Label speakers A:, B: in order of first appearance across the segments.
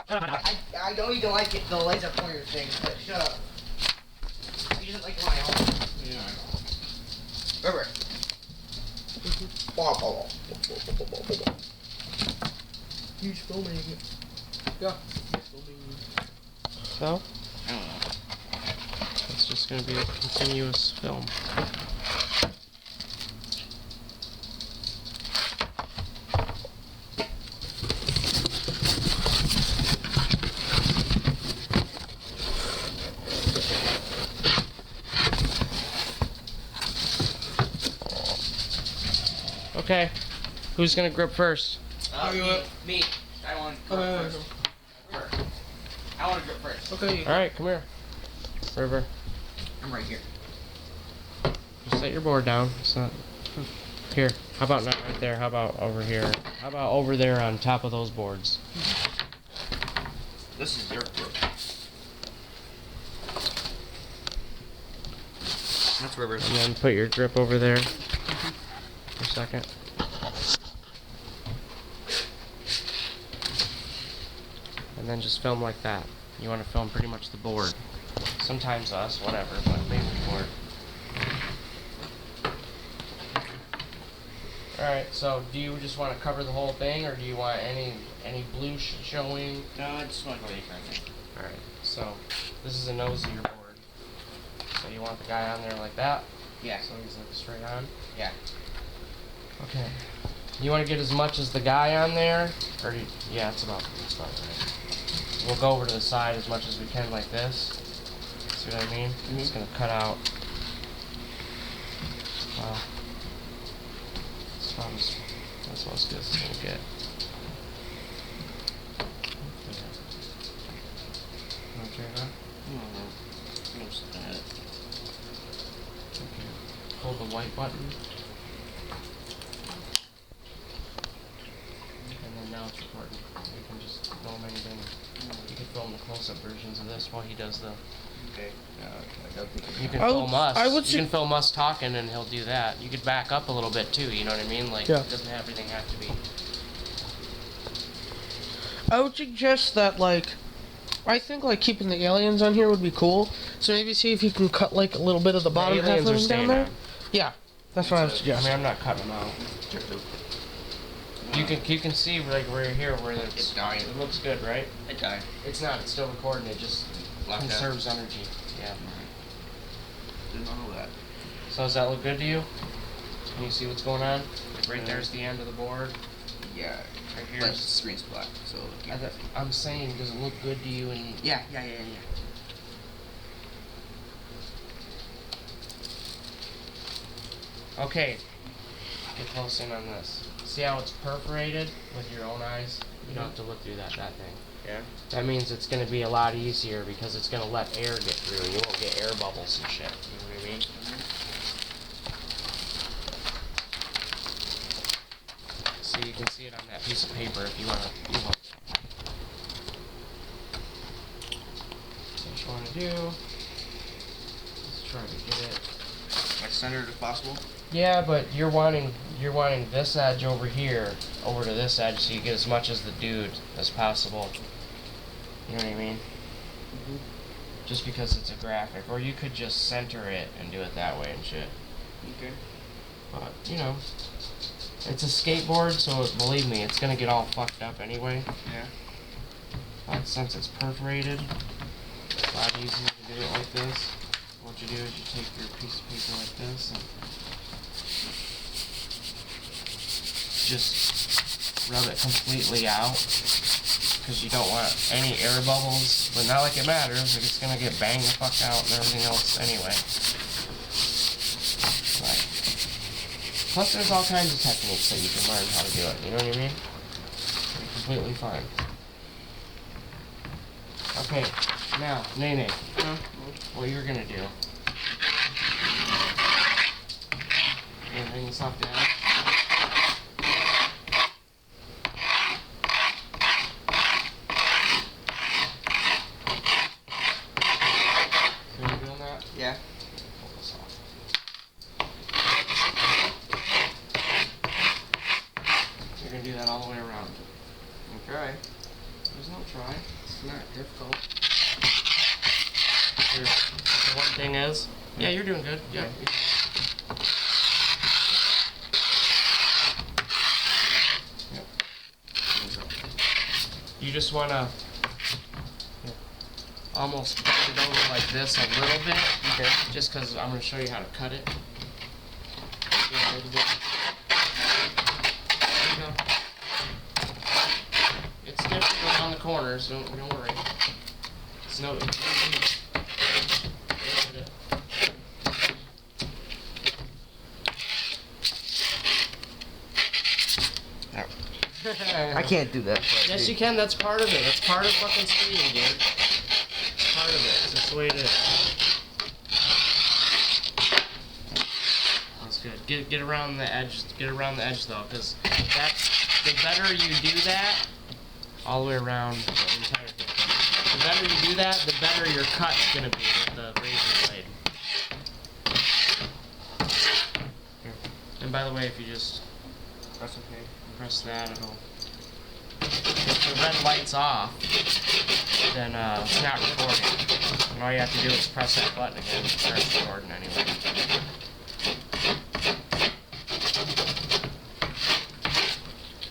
A: I know you don't like it, the laser pointer thing, but shut up. You just like my own.
B: Yeah, I know.
A: Remember. He's filming. Yeah.
C: So,
B: I don't know.
C: it's just going to be a continuous film. Okay, who's going to grip first?
A: Me. I want to grip first. I want to grip first.
C: Okay. Alright, come here. River.
A: I'm right here.
C: Just set your board down. It's not... Here. How about not right there? How about over here? How about over there on top of those boards?
B: This is your grip. That's River's.
C: And then put your grip over there for a second. And then just film like that. You want to film pretty much the board. Sometimes us, whatever, but mainly the board. Alright, so do you just want to cover the whole thing, or do you want any blue showing?
B: No, I just want to go eat, I think.
C: Alright, so this is a nose of your board. So you want the guy on there like that?
A: Yeah.
C: So he's like straight on?
A: Yeah.
C: Okay. You want to get as much as the guy on there? Or do you, yeah, it's about right. We'll go over to the side as much as we can like this. See what I mean? I'm just going to cut out. Wow. That's about as good as it's going to get. Want to try that?
B: I'm just looking at it.
C: Okay. Hold the white button. And then now it's recording. You can just film anything. You can film the close-up versions of this while he does the...
B: Okay.
C: You can film us. You can film us talking and he'll do that. You could back up a little bit too, you know what I mean? Like,
D: yeah.
C: It doesn't everything have to be...
D: I would suggest that, like, I think, like, keeping the aliens on here would be cool. So maybe see if you can cut, like, a little bit of the bottom half of them down there. Yeah, that's what I would suggest.
C: I mean, I'm not cutting them out. You can see, like, right here where it's
B: dying.
C: It looks good, right?
B: It died.
C: It's not. It's still recording. It just conserves energy. Yeah.
B: Didn't know that.
C: So does that look good to you? Can you see what's going on? Right there's the end of the board.
B: Yeah.
C: Right here.
B: But the screen's black, so...
C: I'm saying, does it look good to you? And
B: Yeah.
C: Okay. Get close in on this. See how it's perforated with your own eyes? You don't have to look through that thing.
B: Yeah.
C: That means it's going to be a lot easier because it's going to let air get through. You won't get air bubbles and shit. You know what I mean? So you can see it on that piece of paper if you want to. So what you want to do, let's try to get it.
B: As centered as possible?
C: Yeah, but you're wanting this edge over here, over to this edge, so you get as much as the dude as possible. You know what I mean? Just because it's a graphic. Or you could just center it and do it that way and shit.
B: Okay.
C: But, you know, it's a skateboard, so believe me, it's gonna get all fucked up anyway.
B: Yeah.
C: But since it's perforated, it's a lot easier to do it like this. What you do is you take your piece of paper like this and just rub it completely out, because you don't want any air bubbles, but not like it matters, like it's gonna get banged the fuck out and everything else anyway. Right. Plus there's all kinds of techniques that you can learn how to do it, you know what I mean? You're completely fine. Okay, now, Nene, what you're gonna do. You're gonna bring this up down.
B: Yeah.
C: Pull this off. You're going to do that all the way around. Okay. There's no try. It's not difficult. The one thing is, yeah, you're doing good. Yeah. Yep. You just wanna almost bend it over like this a little bit. Okay. Just because I'm gonna show you how to cut it. Yeah, a little bit. There you go. It's different around the corners. Don't worry. It's no.
A: I can't do that.
C: Yes, you can. That's part of it. That's part of fucking skating, dude. It's part of it. That's the way it is. That's good. Get around the edge. Get around the edge though, because that's the better you do that, all the way around the entire thing. The better you do that, the better your cut's gonna be with the razor blade. Here. And by the way, if you just press that, it'll. If the red light's off, then it's not recording. And all you have to do is press that button again. It starts recording anyway.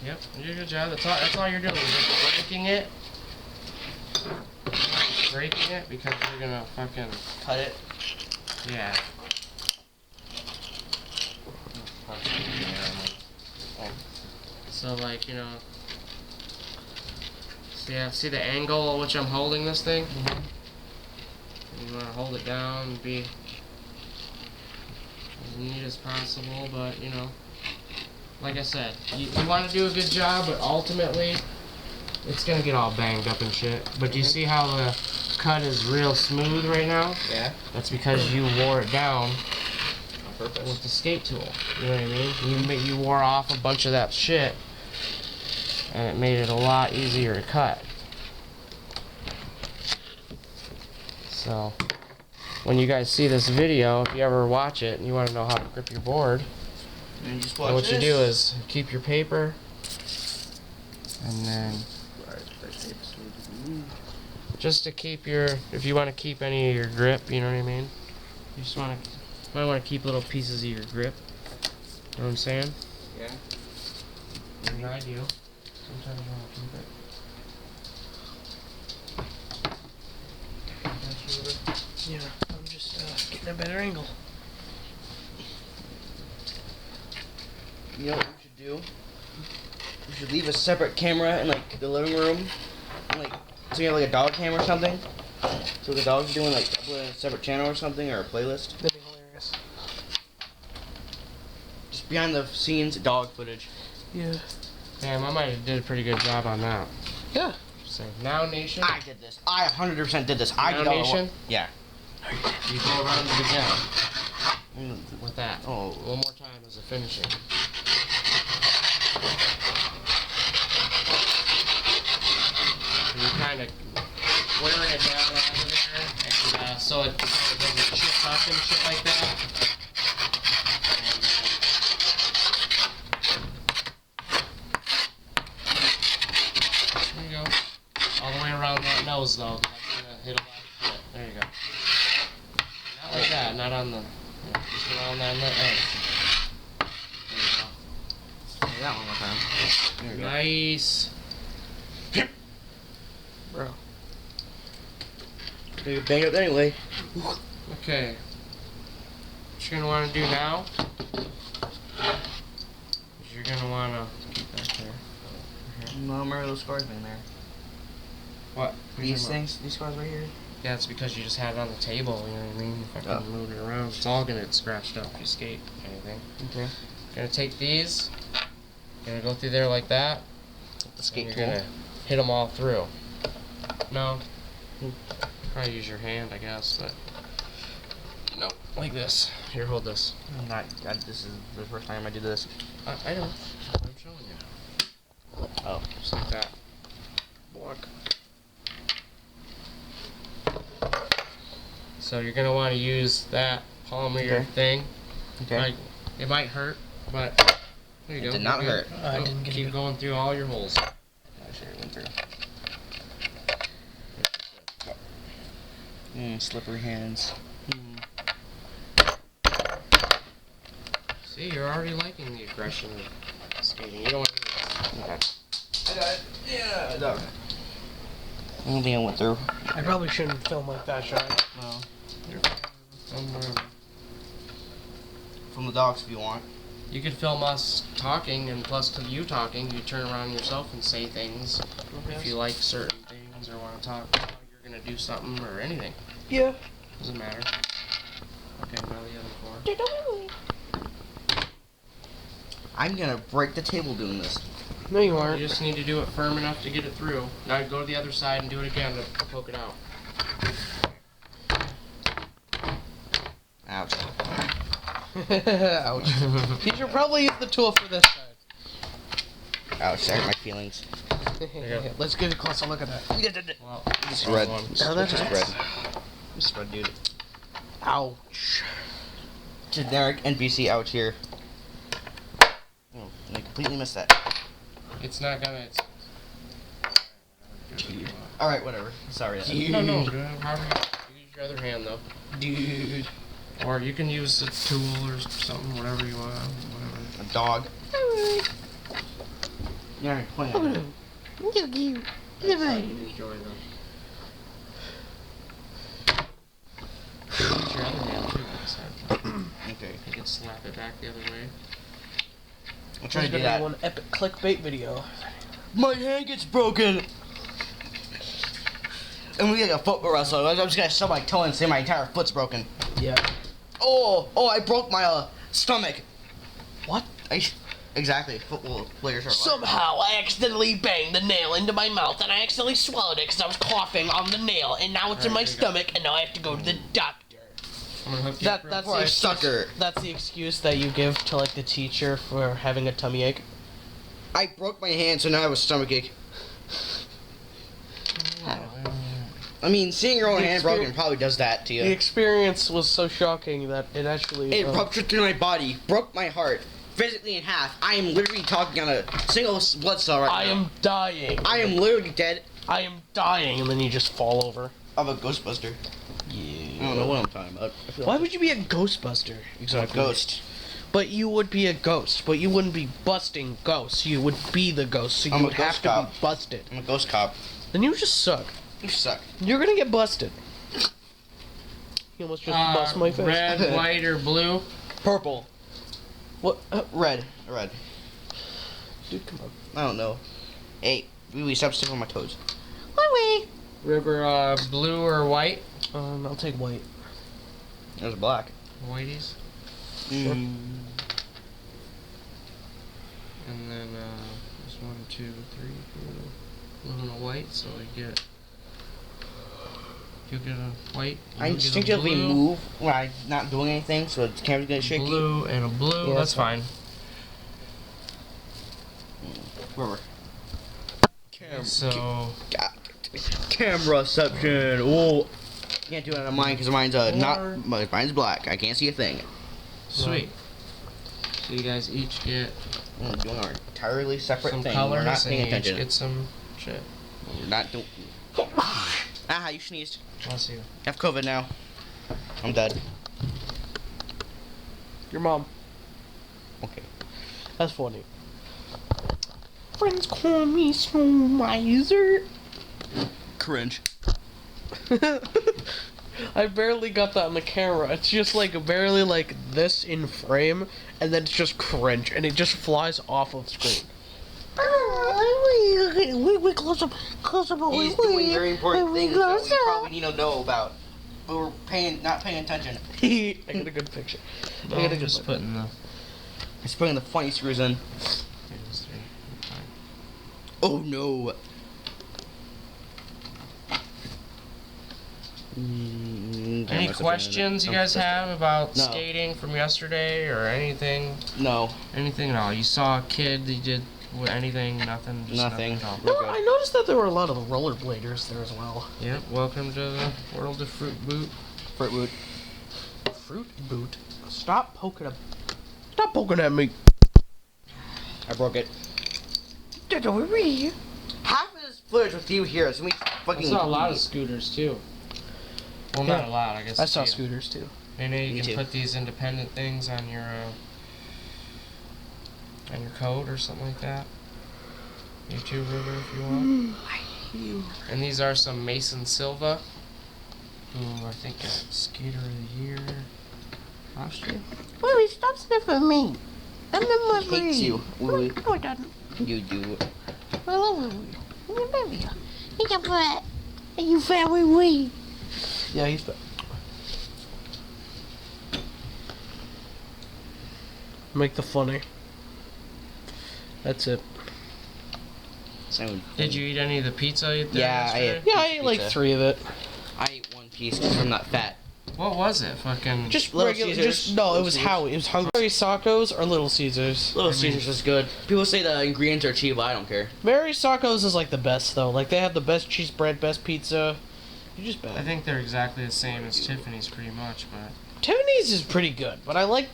C: Yep, you did a good job. That's all you're doing. You're just breaking it because you're gonna fucking
A: Cut it.
C: yeah. So like, you know, see the angle at which I'm holding this thing? Mm-hmm. You want to hold it down and be as neat as possible, but you know, like I said, you want to do a good job, but ultimately it's gonna get all banged up and shit. But do you see how the cut is real smooth right now?
A: Yeah.
C: That's because you wore it down
A: On purpose.
C: with the skate tool. You know what I mean? You wore off a bunch of that shit, and it made it a lot easier to cut. So, when you guys see this video, if you ever watch it and you want to know how to grip your board,
A: And you just
C: then what you do is keep your paper, and then just to keep your, if you want to keep any of your grip, you know what I mean? You just might want to keep little pieces of your grip. You know what I'm saying?
A: Yeah.
C: Maybe I do. Sometimes I want to keep it.
D: Yeah, I'm just getting a better angle.
A: You know what we should do? We should leave a separate camera in like the living room, like so you have like a dog cam or something. So the dog's doing like upload a separate channel or something or a playlist.
D: That'd be hilarious.
A: Just behind the scenes dog footage.
D: Yeah.
C: Damn, I might have did a pretty good job on that.
D: Yeah.
C: So now, Nation.
A: I did this. I 100% did this. I
C: Now,
A: did all the
C: Nation?
A: work. Yeah.
C: You go around it again with that.
A: Oh.
C: One more time as a finishing. And you're kind of wearing it down out of there, and so it doesn't chip up and shit like that. And, there you go. All the way around that nose, though. That's gonna hit a lot of shit. There you go. Not like that. Not on the. Yeah, just around that edge. There you go.
A: Say that one more time. There you go.
C: Nice.
A: Bro. They get banged up anyway.
C: Okay. What you're gonna want to do now is you're gonna want to keep that there.
A: No, I remember those scars in there.
C: What?
A: These things? These scars right here?
C: Yeah, it's because you just had it on the table. You know what I mean? If I can move it around, it's all gonna get scratched up if you skate anything.
A: Okay.
C: You're gonna take these. You're gonna go through there like that.
A: The skate
C: and
A: tool.
C: you're gonna hit them all through. No. Probably use your hand, I guess, but no, like this. Here, hold this.
A: I'm not. This is the first time I do this.
C: I know. I'm showing you.
A: Oh.
C: Just like that. Block. So you're gonna want to use that palm of your
A: Okay.
C: thing.
A: Okay.
C: It might hurt, but there you
A: It
C: go.
A: did not
C: You're
A: hurt.
C: good.
D: I didn't get
C: Keep
D: it.
C: going through all your holes.
A: slippery. Slippery hands.
C: See, you're already liking the aggression of skating. You don't want to do this.
A: I got it. Yeah, I got it. I don't think I went through.
D: I probably shouldn't film like that, should I?
A: No.
C: Somewhere.
A: From the dogs if you want.
C: You could film us talking, and plus to you talking, you turn around yourself and say things if you like certain things or want to talk about how you're going to do something or anything.
D: Yeah.
C: Doesn't matter. Okay, go to the other floor.
A: I'm gonna break the table doing this.
D: No, you aren't.
C: You just need to do it firm enough to get it through. Now go to the other side and do it again to poke it out.
A: Ouch.
D: Ouch. You should probably use the tool for this side.
A: Ouch, that hurt my feelings.
D: Let's get a closer look at that.
C: Well,
A: Just red.
C: one.
A: Just red. Just red, dude.
D: Ouch.
A: Generic NPC ouch here. Oh, I completely missed that.
C: It's not gonna.
A: Alright, whatever. Sorry.
C: No, no. However you use your other hand though.
A: Dude.
C: Or you can use a tool or something, whatever you want. Whatever.
A: A dog. Yeah, playing.
C: Enjoy them. Use your other hand too.
A: Okay.
C: You can slap it back the other way.
A: I'm trying to do
D: There's
A: that.
D: gonna be one epic clickbait video.
A: My hand gets broken! And we get a foot wrestler. I'm just gonna stub my toe and say my entire foot's broken.
D: Yeah.
A: Oh, I broke my stomach.
D: What?
A: Exactly. Football players are like.
D: Somehow I accidentally banged the nail into my mouth and I accidentally swallowed it because I was coughing on the nail and now it's in my stomach and now I have to go to the doctor.
C: I'm gonna hook you
D: That's
C: up.
A: For a sucker.
D: That's the excuse that you give to like the teacher for having a tummy ache.
A: I broke my hand, so now I have a stomach ache. I mean, seeing your own hand broken probably does that to you.
D: The experience was so shocking that it actually...
A: It ruptured through my body, broke my heart, physically in half. I am literally talking on a single blood cell right now.
D: I am dying.
A: I am literally dead.
D: I am dying, and then you just fall over.
A: Of a Ghostbuster.
D: Yeah.
A: I don't know what I'm talking about. I feel
D: Why
A: like
D: would you be a Ghostbuster?
A: a ghost.
D: But you would be a ghost, but you wouldn't be busting ghosts. You would be the ghost, so you
A: I'm a
D: would have
A: ghost
D: to
A: cop.
D: be busted.
A: I'm a ghost cop.
D: Then you just suck.
A: You suck.
D: You're gonna get busted. You almost just bust my face.
C: Red, white, or blue?
A: Purple.
D: What?
A: Red. Red.
D: Dude, come on.
A: I don't know. Hey, we stop stepping on my toes.
C: River, blue or white?
D: I'll take white.
A: There's black.
C: Whiteys.
D: Sure.
C: And then, there's 1, 2, 3, 4. Blue and a white, so you get a white.
A: I instinctively move when I'm not doing anything, so the camera's gonna shake.
C: Blue and a blue,
D: Yeah,
C: that's fine.
A: River.
C: So,
A: Cameraception. Oh, can't do it on mine because mine's mine's black. I can't see a thing.
C: sweet. So you guys each get
A: We're doing our entirely separate
C: some
A: thing.
C: colors
A: We're not
C: and
A: paying
C: you each
A: attention.
C: get some shit.
A: We're not doing. Ah, you sneezed.
C: Bless you.
A: I have COVID now. I'm dead.
D: Your mom.
A: Okay.
D: That's funny. Friends call me Snow Miser.
A: Cringe.
D: I barely got that on the camera. It's just like barely like this in frame, and then it's just cringe, and it just flies off of screen. We close up.
A: He's doing very important things that we probably need to know about. But we're not paying attention.
D: I got a good picture. I got a good
C: just
D: one.
C: putting the.
A: He's putting the funny screws in. Oh no.
C: Any questions you guys have about
A: No.
C: skating from yesterday or anything?
A: No.
C: Anything at all? You saw a kid that did anything? Nothing? Just
A: Nothing.
C: at all?
D: No,
A: We're good.
D: I noticed that there were a lot of rollerbladers there as well.
C: Yep. Welcome to the world of Fruit Boot.
A: Fruit boot.
D: Fruit boot. Stop poking at me.
A: I broke it. Half this footage with you here. It's gonna be
C: I
A: fucking.
C: saw a lot of scooters too. Well, not a lot, I guess.
D: I saw
C: a few.
D: scooters too.
C: And then you
A: Me
C: can
A: too.
C: put these independent things on your coat or something like that. You too, River, if you want. And these are some Mason Silva, who I think got Skater of the Year last year.
E: Willie, stop sniffing me. I'm in my
A: He hates you, Willie.
E: No, it doesn't.
A: You do.
E: I love Willie. You baby. He's a fat. And you fat wee.
D: Yeah, he's back. Make the funny. That's it.
C: Did you eat any of the pizza you did
A: Yeah, I
C: yesterday?
A: ate.
D: Yeah, I ate like
A: Pizza.
D: 3 of it.
A: I ate one piece because I'm not fat.
C: What was it? Fucking.
D: Just
A: Little
D: regular.
A: Caesars.
D: Just no. It
A: Little
D: was
A: Caesars.
D: Howie. It was Hungry Sacco's or Little Caesars.
A: Little Caesars is good. People say the ingredients are cheap, but I don't care.
D: Mary Sacco's is like the best though. Like they have the best cheese bread, best pizza. You're just
C: I
D: bad.
C: think they're exactly the same as Tiffany's, pretty much, but.
D: Tiffany's is pretty good, but I like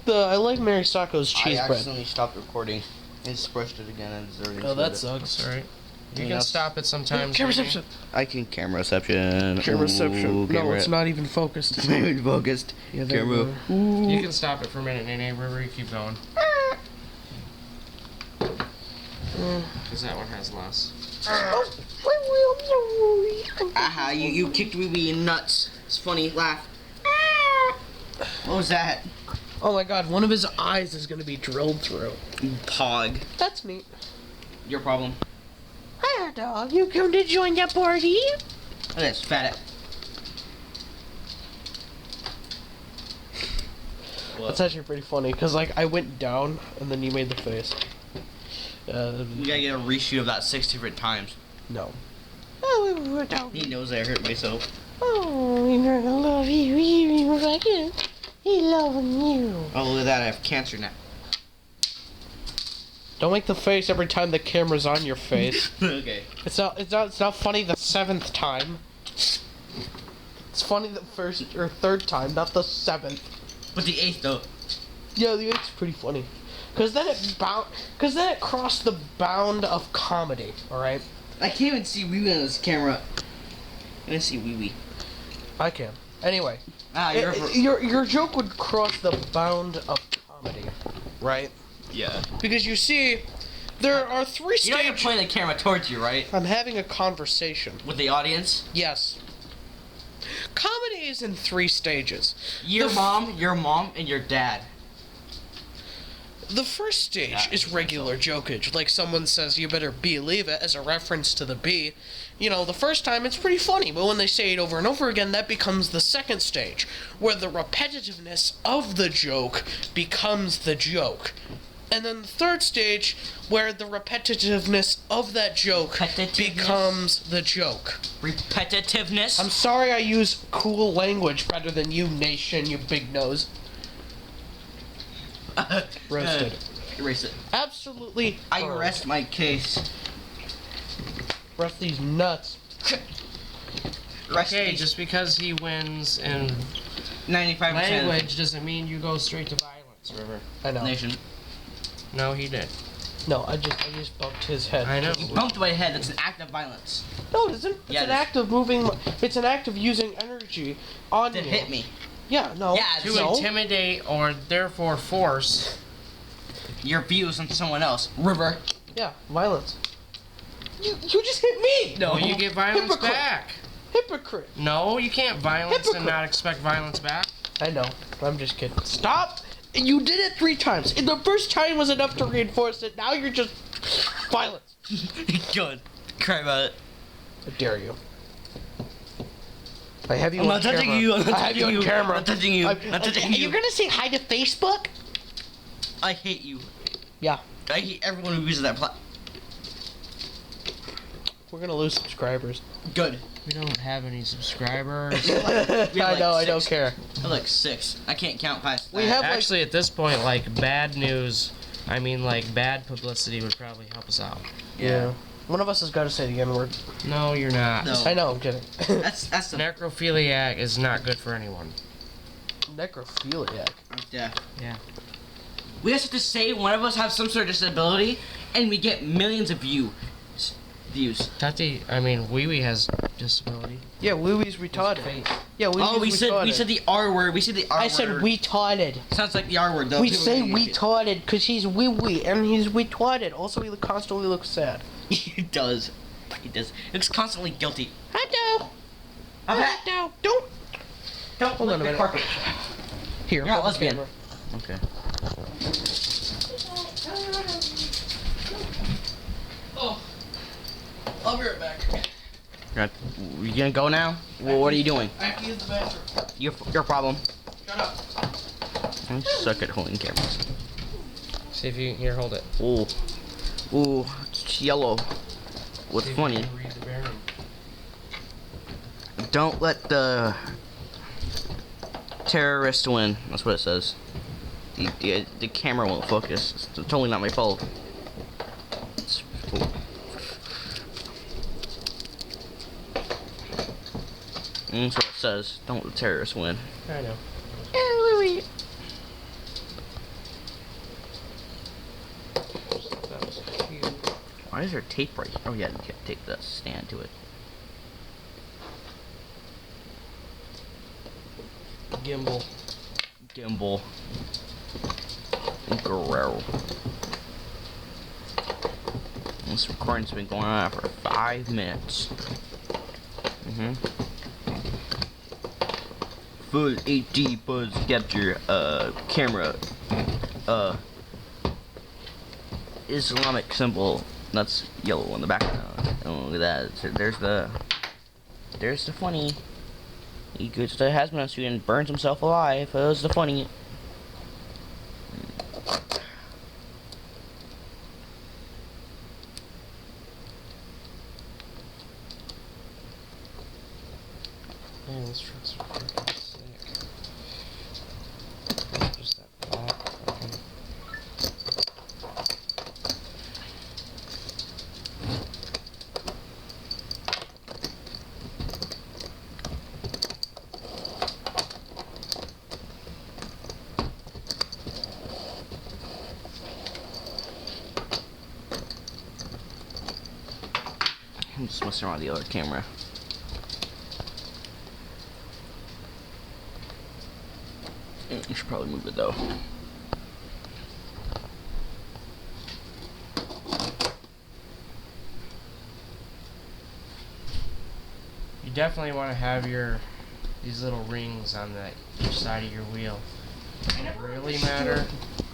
D: Mary Sacco's cheese
A: I
D: bread.
A: accidentally stopped recording and just brushed it again and deserved
D: Oh, that sucks.
C: That's alright. You
A: Anything
C: can
A: else?
C: stop it sometimes.
D: Camera
C: maybe.
D: reception.
A: I can camera reception.
D: Camera reception.
A: Ooh,
D: No,
A: camera-
D: it's not even focused.
A: It's not even focused.
D: Yeah, there
A: Camera.
D: we go.
C: You can stop it for a minute, Nene. River, you keep going. Because that one has less.
A: Aha, you kicked me in nuts. It's funny, laugh. What was that?
D: Oh my god, one of his eyes is gonna be drilled through.
A: You pog.
D: That's neat.
A: Your problem.
E: Hi, dog. You come to join the party?
A: Look at this, fat.
D: That's actually pretty funny, because like I went down and then you made the face.
A: We gotta get a reshoot of that 6 different times.
D: No.
E: Oh, we're dog.
A: He knows I hurt myself.
E: Oh, we love you. He loving you.
A: Oh, look at that, I have cancer now.
D: Don't make the face every time the camera's on your face.
A: Okay.
D: It's not funny the 7th time. It's funny the 1st or 3rd time, not the 7th.
A: But the 8th though.
D: Yeah, the 8th's pretty funny. Cause then it crossed the bound of comedy, alright?
A: I can't even see wee wee on this camera. I can see wee wee.
D: I can. Anyway.
A: Ah,
D: Your joke would cross the bound of comedy, right?
A: Yeah.
D: Because you see, there are 3
A: You know you're
D: stages.
A: pointing the camera towards you, right?
D: I'm having a conversation.
A: With the audience.
D: Yes. Comedy is in 3 stages.
A: Your mom, and your dad.
D: The first stage
A: Yeah,
D: is regular jokage. Like someone says, you better believe it, as a reference to the bee. You know, the first time it's pretty funny, but when they say it over and over again, that becomes the second stage, where the repetitiveness of the joke becomes the joke. And then the third stage, where the repetitiveness of that joke becomes the joke.
A: Repetitiveness.
D: I'm sorry I use cool language better than you, nation, you big nose. Roasted.
A: Erase it.
D: Absolutely.
A: I
D: burned.
A: rest my case.
D: Rest these nuts.
A: Rest
C: Okay,
A: these
C: just because he wins in
A: 95%
C: language doesn't mean you go straight to violence, River.
D: I know.
A: nation.
C: No, he did.
D: No, I just bumped his head.
C: I know.
A: You bumped my head. That's an act of violence.
D: No, it isn't. It's
A: Yeah,
D: an
A: it is.
D: act of moving. It's an act of using energy on
A: To
D: you.
A: hit me.
D: Yeah, no.
A: Yeah,
C: To
D: no.
C: intimidate or therefore force.
A: Your views on someone else. River.
D: Yeah, violence. You just hit me.
A: No.
C: Well, you get violence
D: Hypocrite.
C: back.
D: Hypocrite.
C: No, you can't violence
D: Hypocrite.
C: and not expect violence back.
D: I know. I'm just kidding. Stop. You did it 3 times. And the first time was enough to reinforce it. Now you're just violence.
A: Good. Cry about it.
D: I dare you. I have you
A: I'm
D: on
A: not
D: camera.
A: touching you. I'm not
D: I have you
A: touching
D: on
A: you.
D: camera.
A: I'm not touching you.
D: I'm
A: not touching you.
D: You're gonna say hi to Facebook?
A: I hate you.
D: Yeah.
A: I hate everyone who uses that
D: We're gonna lose subscribers.
A: Good.
C: We don't have any subscribers.
D: I know. I don't care.
A: I like 6. I can't count past that.
D: We have
C: Actually, at this point, like, bad news, I mean, like, bad publicity would probably help us out.
D: Yeah. One of us has got to say the N word.
C: No, you're not.
A: No.
D: I know. I'm kidding.
A: That's the
C: Necrophiliac is not good for anyone.
D: Necrophiliac.
A: yeah.
C: Yeah.
A: We just have to say one of us have some sort of disability, and we get millions of views. views.
C: Tati, I mean, Wee Wee has disability.
D: Yeah, Wee Wee's retarded.
C: Face.
D: Yeah, Wee Wee's
A: Oh, we
D: retarded.
A: said the R word. We said the R word.
D: I said retarded.
A: Sounds like the R word though.
D: We say retarded because he's wee wee and he's retarded. Also, he constantly looks sad.
A: He does. He does. It's constantly guilty.
D: I know.
A: Okay.
D: No, don't.
A: Hold
D: on a minute.
A: Carpet.
D: Here,
A: You're not
D: hold the
A: lesbian.
D: camera.
A: Okay.
D: Oh, I'll be right back.
A: You gonna go now? Well, what are you doing?
D: I have to use the bathroom.
A: Your problem.
D: Shut up.
A: I suck at holding cameras.
C: See if you here. Hold it.
A: Ooh, ooh, it's yellow. What's
C: See if
A: funny?
C: you can read the bearing.
A: Don't let the terrorist win. That's what it says. The camera won't focus. It's totally not my fault. It's, that's what it says. Don't let the terrorists win.
C: I know. That was cute.
A: Why is there tape right here? Oh yeah, you can tape the stand to it.
C: Gimbal.
A: Gimbal. Guerrero. This recording's been going on for 5 minutes. Full HD buzz capture camera Islamic symbol that's yellow in the background. Oh, look at that. So there's the funny. He goes to a hazmat suit and burns himself alive. There's the funny.
C: Man, this truck's freaking sick. Just that black fucking.
A: I'm just messing around with the other camera. I should probably move it though.
C: You definitely want to have these little rings on each side of your wheel. They don't really matter,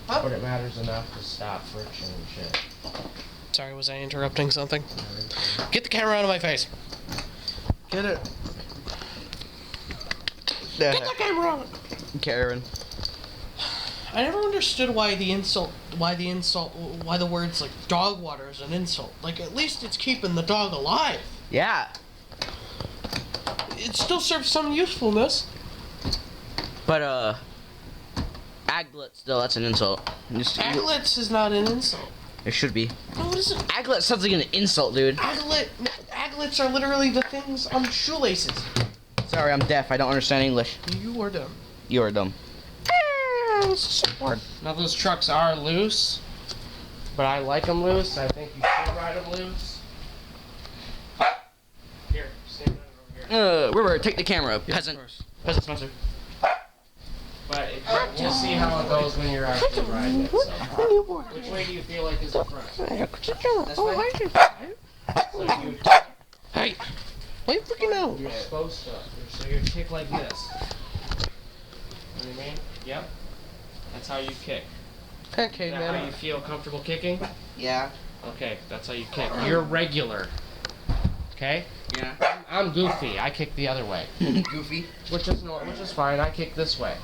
C: but it matters enough to stop friction and shit.
D: Sorry, was I interrupting something? Get the camera out of my face. Get it.
A: Yeah.
D: Get the camera out.
A: Karen.
D: I never understood why the words like dog water is an insult. Like, at least it's keeping the dog alive.
A: Yeah.
D: It still serves some usefulness.
A: But aglet still, that's an insult.
D: Aglets is not an insult.
A: It should be.
D: No, it isn't.
A: Aglet sounds like an insult, dude.
D: Aglets are literally the things on shoelaces.
A: Sorry, I'm deaf. I don't understand English.
D: You are dumb.
A: You are dumb.
C: Now those trucks are loose, but I like them loose. I think you should ride them loose. Here, stand over here.
A: River, take the camera.
D: Yeah,
A: Peasant.
D: of course.
A: Peasant Spencer.
C: But we'll see how it goes when you're actually riding it. So. Which way do you feel like is the front? This way? So you,
D: Hey, why are you freaking out?
C: you're supposed to. So you kick like this. You know what I mean? Yep. That's how you kick.
D: Okay,
C: Is that how you
D: man.
C: feel comfortable kicking?
A: Yeah.
C: Okay, that's how you kick. You're regular. Okay?
A: Yeah.
C: I'm goofy. I kick the other way.
A: Goofy.
C: Which is fine. I kick this way.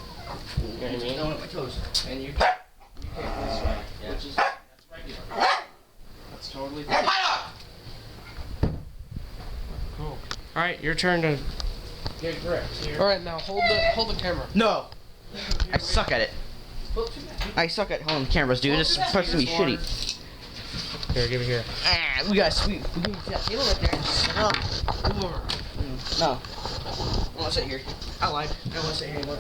C: You know what I mean?
A: Don't hit my toes.
C: And you kick this way.
A: Yeah.
C: That's regular. That's totally fine. Cool. Alright, your turn to get grips here.
D: All right, now hold the camera.
A: No. I suck at it. I suck at holding cameras, dude. It's supposed to be shitty.
C: Here, give it here.
A: Ah, we got sweet. We need that table right there. Set up. No. I want to sit here. I lied. I don't want to sit here anymore.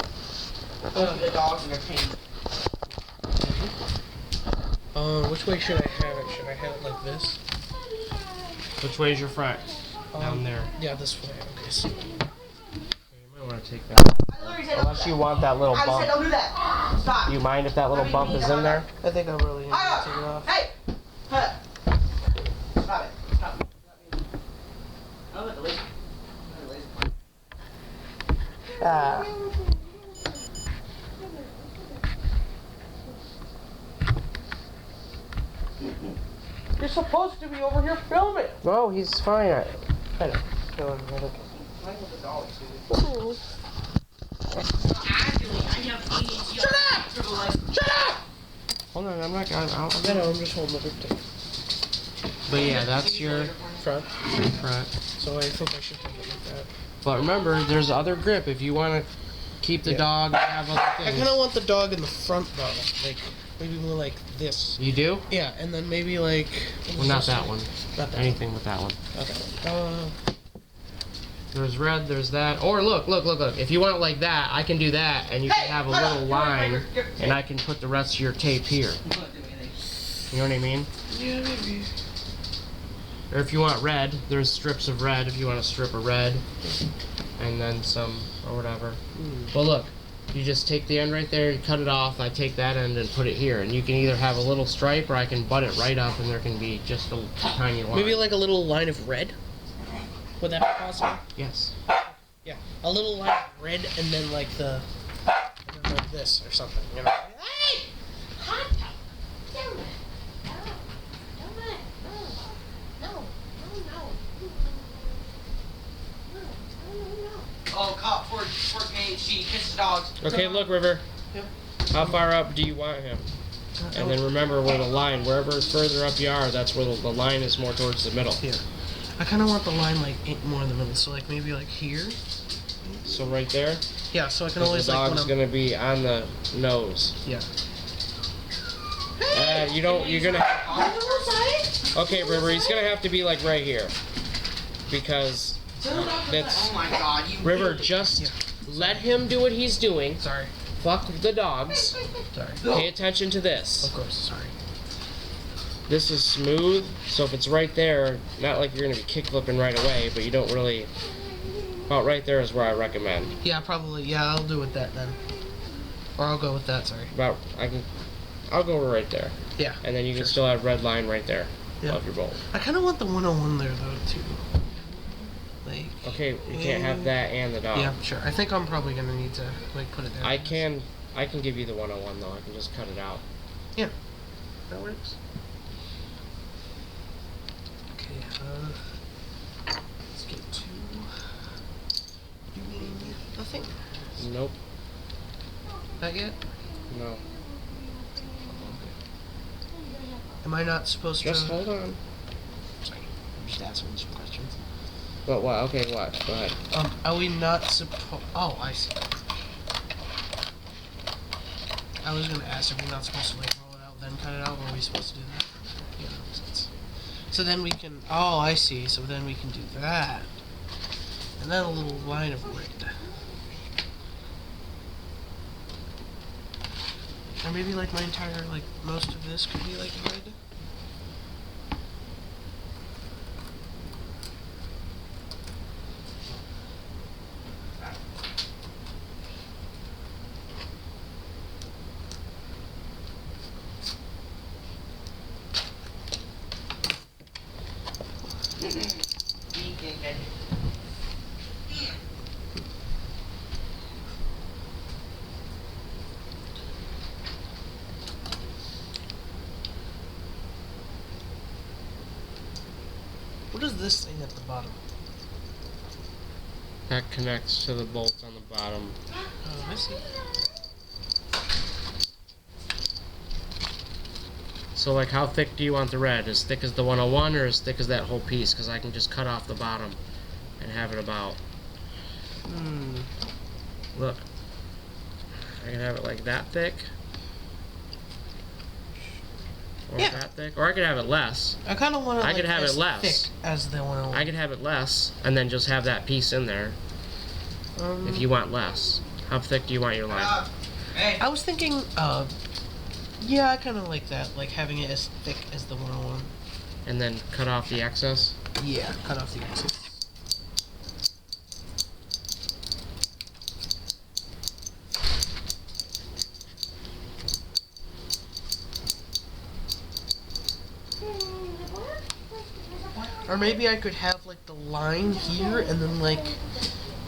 A: The dogs and their pain.
D: Which way should I have it? Should I have it like this?
C: Which way is your front? Down there.
D: Yeah, this way. Okay, so.
C: You might want to take that off. Unless you want that little
A: I said
C: bump.
A: don't do that. Stop.
C: Do you mind if that little bump is in there?
D: I think I'm really gonna take it off.
A: Hey! Stop it. Stop it. I'm at the laser.
D: You're supposed to be over here filming.
C: No, he's fine.
A: Play with the dogs, dude.
D: Shut up! Shut up!
C: Hold on, I'm not gonna.
D: I know, I'm just holding the thing.
C: But yeah, that's your
D: Front.
C: front.
D: So I think I should hold it like that.
C: But remember, there's other grip if you want to keep the
D: Yeah.
C: dog and have other
D: I
C: things.
D: kind of want the dog in the front though, like maybe more like this.
C: You do?
D: Yeah, and then maybe like.
C: Well, not that one.
D: Not that
C: Anything with that one.
D: one. Okay.
C: There's red, there's that. Or look. If you want it like that, I can do that, and you can have a little line, and I can put the rest of your tape here. You know what I mean?
D: Yeah, maybe.
C: Or if you want red, there's strips of red if you want a strip of red. And then some, or whatever. Well, look. You just take the end right there, you cut it off, I take that end and put it here. And you can either have a little stripe, or I can butt it right up, and there can be just a tiny line.
D: Maybe like a little line of red. Would that be possible?
C: Yes.
D: Yeah, a little line of red, and then like the, and then like this or something. You know?
E: Hey! Hot dog! Damn it! No, no,
A: Oh, cop 4K, she kisses dogs.
C: Okay, look, River.
D: Yep.
C: How far up do you want him? And then remember where the line, wherever further up you are, that's where the line is more towards the middle.
D: Yeah. I kind of want the line like more in the middle, so like maybe like here.
C: So right there,
D: Yeah, so I can
C: 'cause
D: always
C: the
D: like
C: dog's gonna be on the nose.
D: Yeah.
C: You're gonna. Okay, River, he's gonna have to be like right here, because that's
A: Oh my god, you
C: River. Just let him do what he's doing.
D: Sorry.
C: Fuck the dogs.
D: Sorry.
C: Pay attention to this.
D: Of course. Sorry.
C: This is smooth, so if it's right there, not like you're gonna be kick flipping right away, but you don't really. About right there is where I recommend.
D: Yeah, probably. Yeah, I'll do with that then. Or I'll go with that. Sorry.
C: I'll go right there.
D: Yeah.
C: And then you can
D: Sure.
C: still have red line right there
D: Yeah.
C: above your bolt.
D: I kind of want the 101 there though too. Like.
C: Okay, you can't have that and the dog.
D: Yeah, sure. I think I'm probably gonna need to like put it there.
C: I can give you the 101 though. I can just cut it out.
D: Yeah. That works. Okay. Let's get to doing the thing.
C: Nope.
D: Not yet.
C: No.
D: Am I not supposed
C: Just
D: to?
C: hold on.
D: Sorry. I'm just asking some questions.
C: But what? Okay, what? Go ahead.
D: Are we not supposed? Oh, I see. I was gonna ask if we're not supposed to like roll it out, then cut it out. Or are we supposed to do that? Yeah, that makes sense. So then we can. Oh, I see. So then we can do that, and then a little line of red. Or maybe like my entire like most of this could be like red. What is this thing at the bottom?
C: That connects to the bolt on the bottom.
D: Oh, I see.
C: So like, how thick do you want the red? As thick as the 101 or as thick as that whole piece? Because I can just cut off the bottom and have it about. Look. I can have it like that thick. Or
D: Yeah.
C: that thick. Or I could have it less.
D: I kind of want to.
C: I could have
D: as
C: it less.
D: thick as the 101.
C: I could have it less and then just have that piece in there if you want less. How thick do you want your line?
A: Hey.
D: I was thinking, yeah, I kind of like that, like having it as thick as the 101.
C: And then cut off the excess?
D: Yeah, cut off the axis. Or maybe I could have like the line here and then like,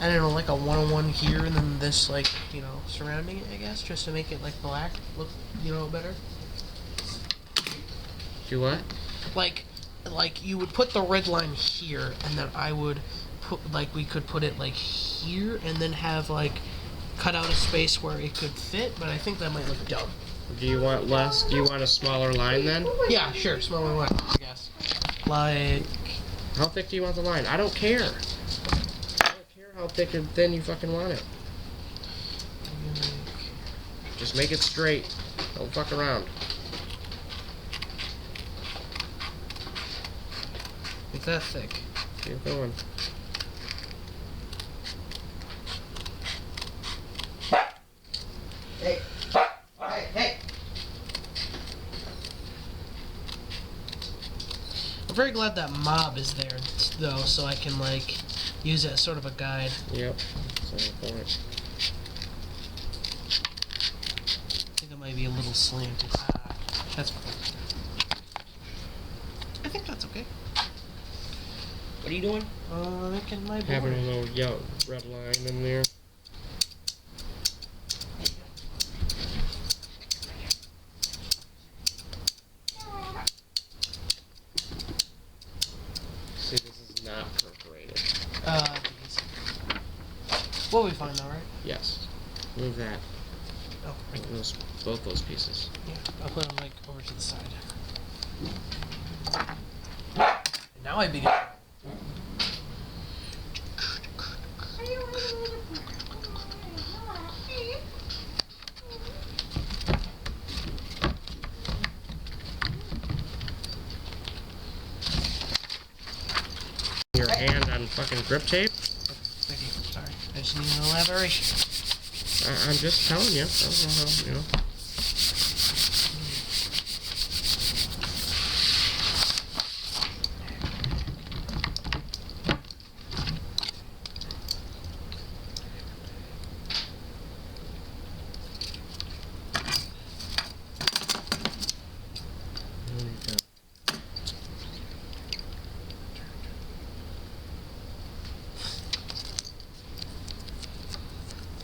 D: I don't know, like a 101 here and then this like, you know, surrounding it, I guess, just to make it like black look, you know, better.
C: Do what?
D: Like you would put the red line here and then I would put, like we could put it like here and then have like cut out a space where it could fit, but I think that might look dumb.
C: Do you want less? Do you want a smaller line then?
D: Yeah, sure, smaller line, I guess. Like,
C: How thick do you want the line? I don't care. I don't care how thick and thin you fucking want it. Just make it straight. Don't fuck around.
D: like that thick.
C: Keep going.
A: Hey. Hey.
D: I'm very glad that mob is there, though, so I can, like, use it as sort of a guide.
C: Yep. That's the point.
D: I think it might be a little slanted. That's fine. I think that's okay.
A: What are you doing?
D: Making my board.
C: Having a little yellow red line in there. See, this is not perforated.
D: These. We'll be fine though, right?
C: Yes. Move that.
D: Oh, right.
C: Both those pieces.
D: Yeah, I'll put them, like, over to the side. And now I begin.
C: Your hand on fucking grip tape?
D: Thank you. Sorry. I just need an elaboration.
C: I'm just telling you. I don't know how, you know. There you go.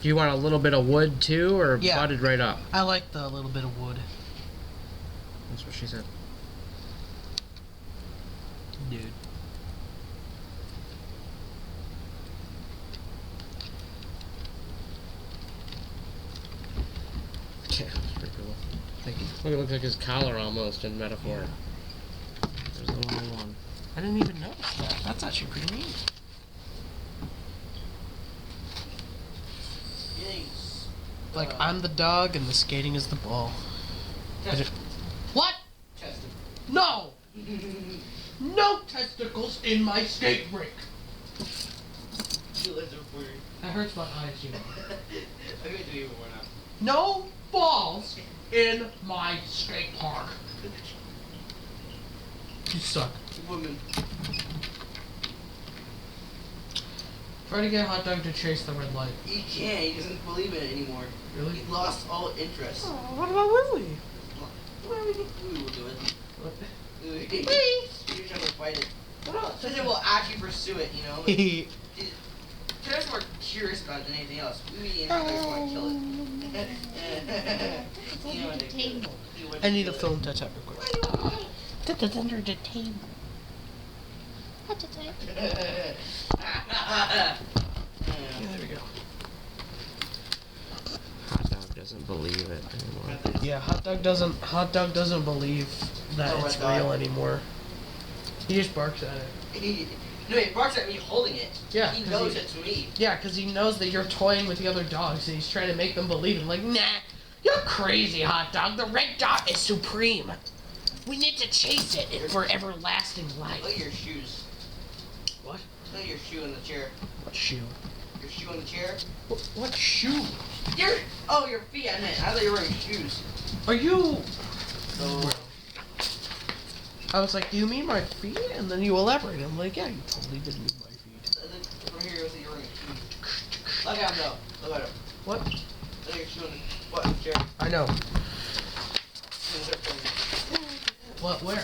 C: Do you want a little bit of wood too, or
D: Yeah.
C: butted right up?
D: I like the little bit of wood.
C: That's what she said.
D: Dude.
C: Yeah, that's pretty cool.
D: Thank you.
C: Look, it looks like his collar almost in metaphor. There's a little one.
D: I didn't even notice that. That's actually pretty neat.
A: Yes.
D: Like, I'm the dog and the skating is the ball. What?
A: Tested.
D: No! No testicles in my skate rink!
A: You lived for you.
D: That hurts my eyes, you know.
A: I'm gonna do even more now.
D: No balls in my skate park. You suck.
A: Woman.
D: Try to get a hot dog to chase the red light.
A: He can't. He doesn't believe in it anymore.
D: Really?
A: He lost all interest.
D: Oh, what about Willie?
A: We will do it.
D: What?
A: You're trying to fight it. Because it will actually pursue it, you know? Turtles are more curious about it than anything else. We want to kill it. You know what they do.
D: I need a film to tap real quick.
E: That's under the table. That's it.
D: Yeah, there we go.
C: Hot dog doesn't believe it anymore.
D: Yeah, hot dog doesn't believe that
A: Oh,
D: it's
A: my God.
D: real anymore. He just barks at it.
A: No, he barks at me holding it.
D: Yeah,
A: He
D: 'cause
A: knows
D: he-
A: it's me.
D: Yeah, because he knows that you're toying with the other dogs and he's trying to make them believe it. Like, nah, you're crazy, hot dog. The red dot is supreme. We need to chase it for everlasting
A: Look
D: life.
A: at your shoes.
D: What?
A: Look at your shoe in the chair.
D: What shoe?
A: Your shoe in the chair.
D: What shoe?
A: Your feet. I meant. I thought you were wearing shoes.
D: Are you?
A: So
D: I was like, do you mean my feet? And then you elaborated. I'm like, yeah, you totally did mean my feet.
A: From here, you'll see your ring. Look at him, though. Look at him.
D: What?
A: I think you're showing what? Jerry.
D: I know. What? Where? I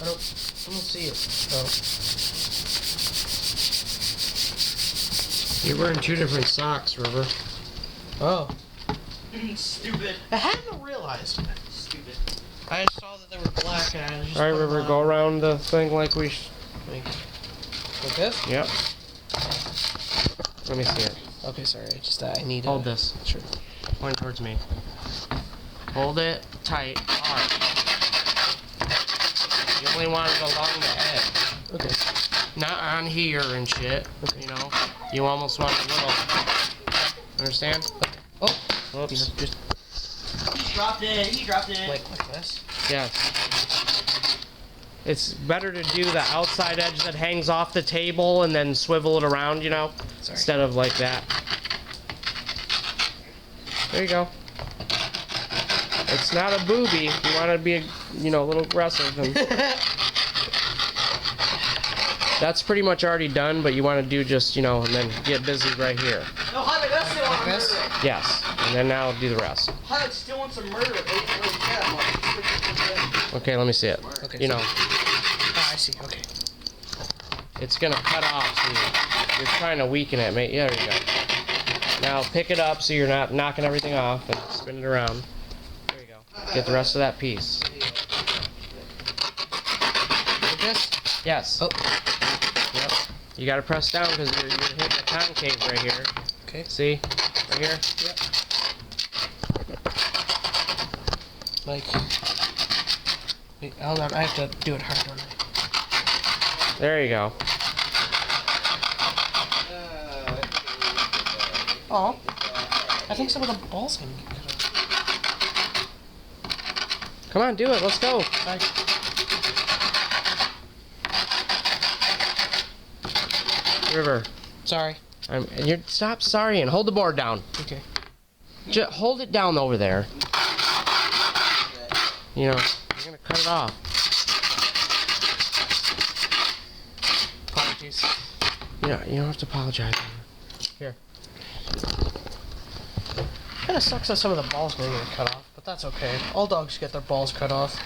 D: don't see it. Oh.
C: You're wearing 2 different socks, River.
D: Oh.
A: Stupid.
D: I hadn't realized.
A: Stupid.
D: I just saw that they were black and I just
C: Alright,
D: put them
C: River,
D: on.
C: go around the thing like we
D: Like this?
C: Yep. Let me see it.
D: Okay, sorry. I need
C: Hold this.
D: Sure.
C: Point towards me. Hold it tight, hard. You only want it along the edge.
D: Okay.
C: Not on here and shit. You know? You almost want a little. Understand?
D: Oh.
C: Oops.
D: Just
A: He dropped it. He dropped it.
D: like this.
C: Yes. It's better to do the outside edge that hangs off the table and then swivel it around, you know?
D: Sorry.
C: Instead of like that. There you go. It's not a booby. You want to be, you know, a little aggressive. And that's pretty much already done, but you want to do just, you know, and then get busy right here.
A: No, Hyde, that's still on
D: This?
A: murder.
C: Yes. And then now do the rest.
A: Hyde still wants some murder.
C: Okay, let me see it.
D: Okay.
C: You know,
D: Ah, I see. Okay.
C: it's going to cut off. So you're trying to weaken it, mate. Yeah, there you go. Now pick it up so you're not knocking everything off and spin it around. There you go. Get the rest of that piece.
D: Like this?
C: Yes.
D: Oh.
C: Yep. You got to press down because you're hitting the concave right here.
D: Okay.
C: See? Right here?
D: Yep. Like. Wait, hold on. I have to do it hard, don't I?
C: There you go.
D: Oh. I think some of the balls can get cut off.
C: Come on, do it. Let's go.
D: Sorry.
C: River.
D: Sorry.
C: And you stop sorry and hold the board down.
D: Okay.
C: Just hold it down over there. You know, you're gonna cut it off.
D: Apologies.
C: Yeah, you don't have to apologize. Here.
D: Kind of sucks that some of the balls may get cut off, but that's okay. All dogs get their balls cut off.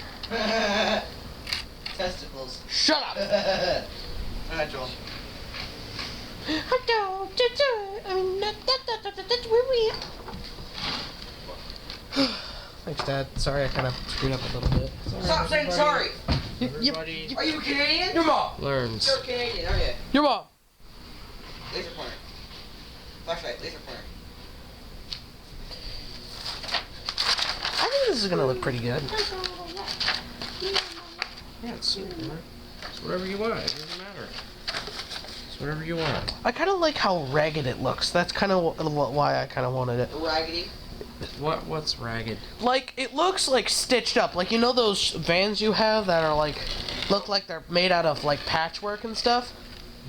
A: Testicles.
D: Shut up!
A: Alright, Joel.
D: Thanks, Dad. Sorry, I kind of screwed up a little bit.
A: Stop saying sorry.
C: Everybody
A: Are you Canadian?
D: Your mom.
C: learns.
A: You're Canadian, aren't you?
D: Your mom.
A: Laser pointer. Flashlight, laser pointer.
D: I think this is gonna look pretty good.
C: Yeah, it's whatever you want. It doesn't matter. It's whatever you want.
D: I kind of like how ragged it looks. That's kind of why I kind of wanted it.
A: Raggedy.
C: What's ragged?
D: Like, it looks like stitched up. Like, you know those vans you have that are like, look like they're made out of like patchwork and stuff?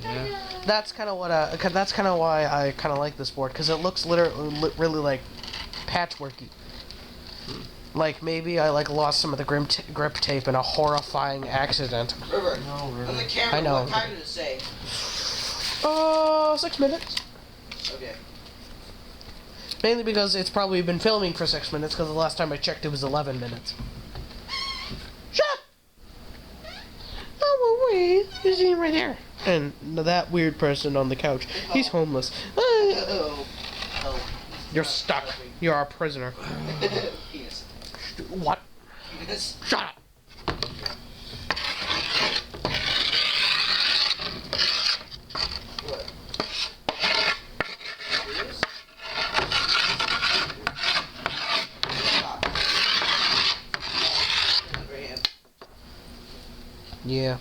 C: Yeah.
D: That's kind of what that's kind of why I kind of like this board, because it looks really like patchworky. Like maybe I like lost some of the grip tape in a horrifying accident.
A: River.
C: No, River.
A: On the camera,
D: I know.
A: what time did it say?
D: 6 minutes.
A: Okay.
D: Mainly because it's probably been filming for 6 minutes, because the last time I checked it was 11 minutes. Shut up! Oh, wait. He's eating right there. And that weird person on the couch. He's homeless.
A: Oh.
D: You're stuck. You're a prisoner.
A: Penis.
D: What?
A: Penis.
D: Shut up!
A: What? Penis?
D: Yeah,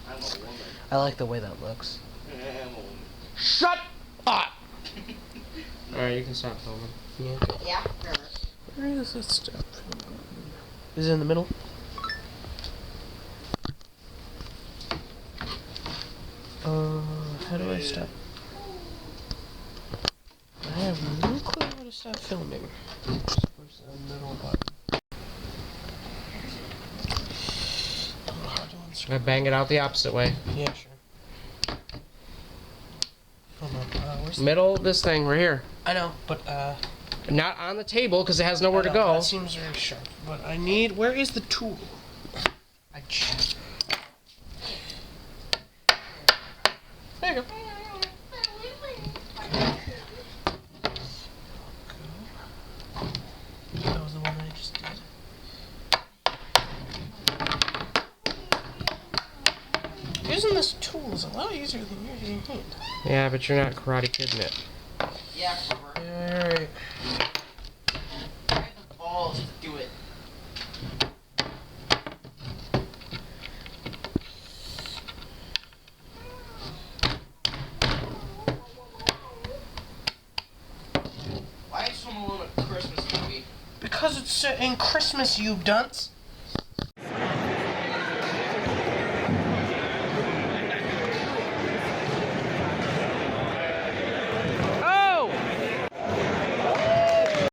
A: I'm a woman.
D: I like the way that looks.
A: I'm a woman.
D: Shut up!
C: Alright, you can stop filming.
D: Yeah.
A: Yeah.
D: Where is this stuff? Is it in the middle? How do I stop? I have no clue how to stop filming. Just push the middle button.
C: I bang it out the opposite way.
D: Yeah, sure. Hold on. Where's
C: Middle of this thing right here.
D: I know, but
C: Not on the table because it has nowhere
D: I
C: to
D: know,
C: go.
D: That seems very sharp. But I need. Where is the tool? There you go. That was the one I just did. Using this tool is a lot easier than using your hand.
C: Yeah, but you're not Karate Kidding it.
A: Yeah,
D: Alright.
A: I have the balls to do it. Why is Home Alone a Christmas movie?
D: Because it's set in Christmas, you dunce.